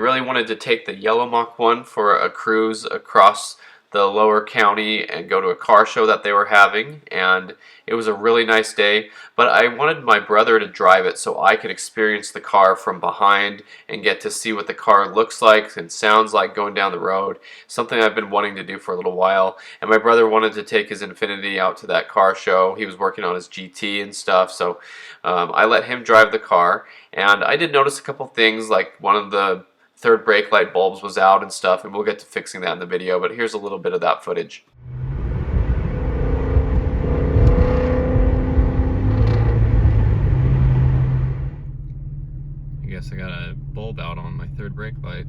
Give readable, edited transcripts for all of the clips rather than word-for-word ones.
really wanted to take the yellow Mach 1 for a cruise across the lower county and go to a car show that they were having, and it was a really nice day, but I wanted my brother to drive it so I could experience the car from behind and get to see what the car looks like and sounds like going down the road, something I've been wanting to do for a little while. And my brother wanted to take his Infiniti out to that car show. He was working on his GT and stuff, so I let him drive the car, and I did notice a couple things, like one of the third brake light bulbs was out and stuff, and we'll get to fixing that in the video, but here's a little bit of that footage. I guess I got a bulb out on my third brake light.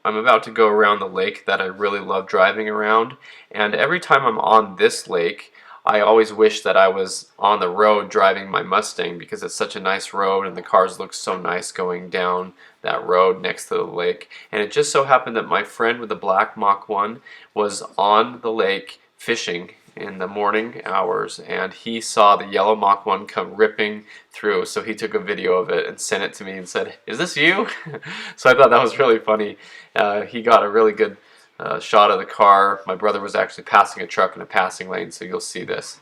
I'm about to go around the lake that I really love driving around, and every time I'm on this lake, I always wish that I was on the road driving my Mustang because it's such a nice road and the cars look so nice going down that road next to the lake. And it just so happened that my friend with the black Mach 1 was on the lake fishing in the morning hours, and he saw the yellow Mach 1 come ripping through, so he took a video of it and sent it to me and said, "Is this you?" So I thought that was really funny. He got a really good shot of the car. My brother was actually passing a truck in a passing lane, so you'll see this.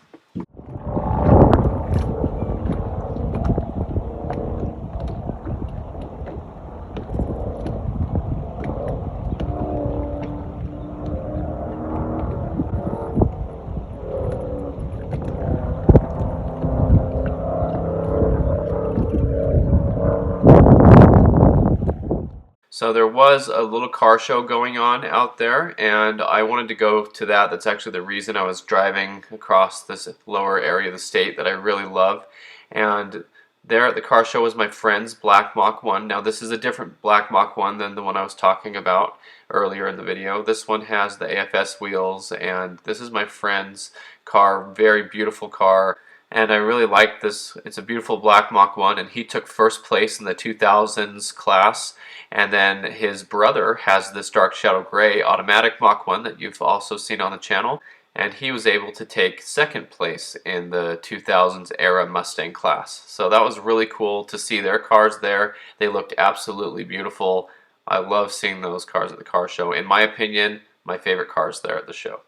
So there was a little car show going on out there, and I wanted to go to that. That's actually the reason I was driving across this lower area of the state that I really love. And there at the car show was my friend's black Mach 1. Now this is a different black Mach 1 than the one I was talking about earlier in the video. This one has the AFS wheels, and this is my friend's car. Very beautiful car. And I really like this. It's a beautiful black Mach 1, and he took first place in the 2000s class. And then his brother has this dark shadow gray automatic Mach 1 that you've also seen on the channel, and he was able to take second place in the 2000s era Mustang class. So that was really cool to see their cars there. They looked absolutely beautiful. I love seeing those cars at the car show. In my opinion, my favorite cars there at the show.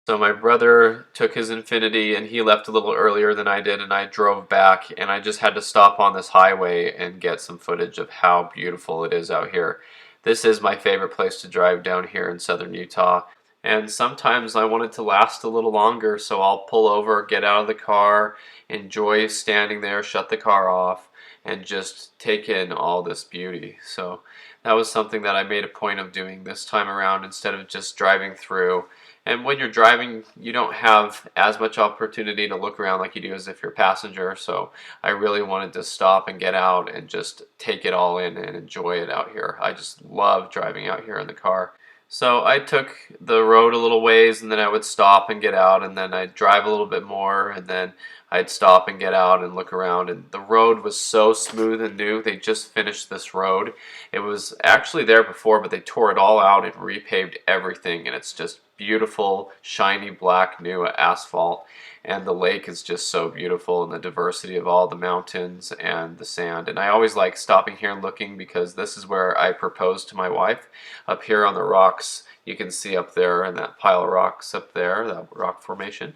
So my brother took his Infiniti and he left a little earlier than I did, and I drove back, and I just had to stop on this highway and get some footage of how beautiful it is out here. This is my favorite place to drive down here in southern Utah, and sometimes I want it to last a little longer, so I'll pull over, get out of the car, enjoy standing there, shut the car off, and just take in all this beauty. So that was something that I made a point of doing this time around instead of just driving through. And when you're driving, you don't have as much opportunity to look around like you do as if you're a passenger, so I really wanted to stop and get out and just take it all in and enjoy it out here. I just love driving out here in the car. So I took the road a little ways, and then I would stop and get out, and then I'd drive a little bit more, and then I'd stop and get out and look around, and the road was so smooth and new. They just finished this road. It was actually there before, but they tore it all out and repaved everything, and it's just beautiful, shiny black new asphalt. And the lake is just so beautiful, and the diversity of all the mountains and the sand. And I always like stopping here and looking, because this is where I proposed to my wife, up here on the rocks. You can see up there in that pile of rocks up there, that rock formation.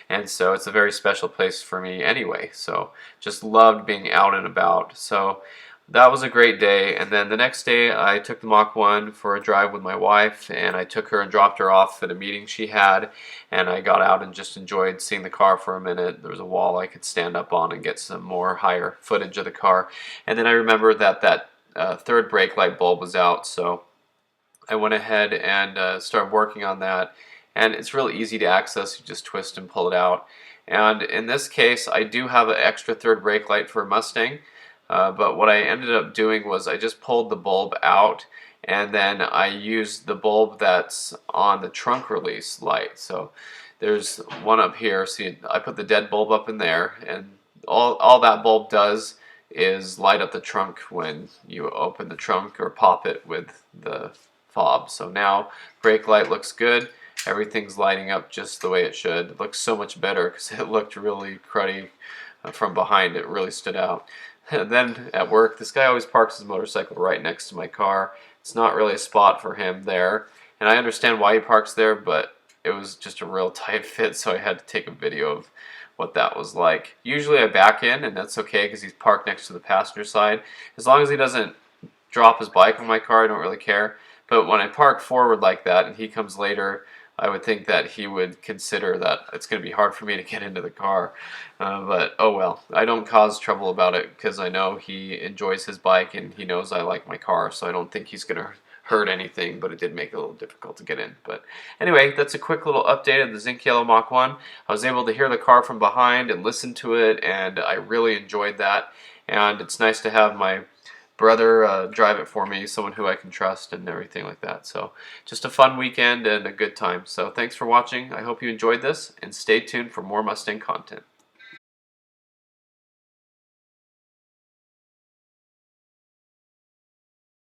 And so it's a very special place for me anyway. So just loved being out and about. So that was a great day. And then the next day I took the Mach 1 for a drive with my wife, and I took her and dropped her off at a meeting she had, and I got out and just enjoyed seeing the car for a minute. There was a wall I could stand up on and get some more higher footage of the car. And then I remembered that third brake light bulb was out, so I went ahead and started working on that. And it's really easy to access. You just twist and pull it out. And in this case, I do have an extra third brake light for a Mustang. But what I ended up doing was I just pulled the bulb out, and then I used the bulb that's on the trunk release light. So there's one up here. See, I put the dead bulb up in there, and all that bulb does is light up the trunk when you open the trunk or pop it with the fob. So now brake light looks good. Everything's lighting up just the way it should. It looks so much better because it looked really cruddy from behind. It really stood out. And then at work, this guy always parks his motorcycle right next to my car. It's not really a spot for him there, and I understand why he parks there, but it was just a real tight fit, so I had to take a video of what that was like. Usually I back in, and that's okay because he's parked next to the passenger side. As long as he doesn't drop his bike on my car, I don't really care. But when I park forward like that and he comes later, I would think that he would consider that it's going to be hard for me to get into the car. But oh well, I don't cause trouble about it because I know he enjoys his bike and he knows I like my car, so I don't think he's going to hurt anything, but it did make it a little difficult to get in. But anyway, that's a quick little update of the Zinc Yellow Mach 1. I was able to hear the car from behind and listen to it, and I really enjoyed that. And it's nice to have my brother drive it for me, someone who I can trust and everything like that. So just a fun weekend and a good time. So thanks for watching. I hope you enjoyed this, and stay tuned for more Mustang content.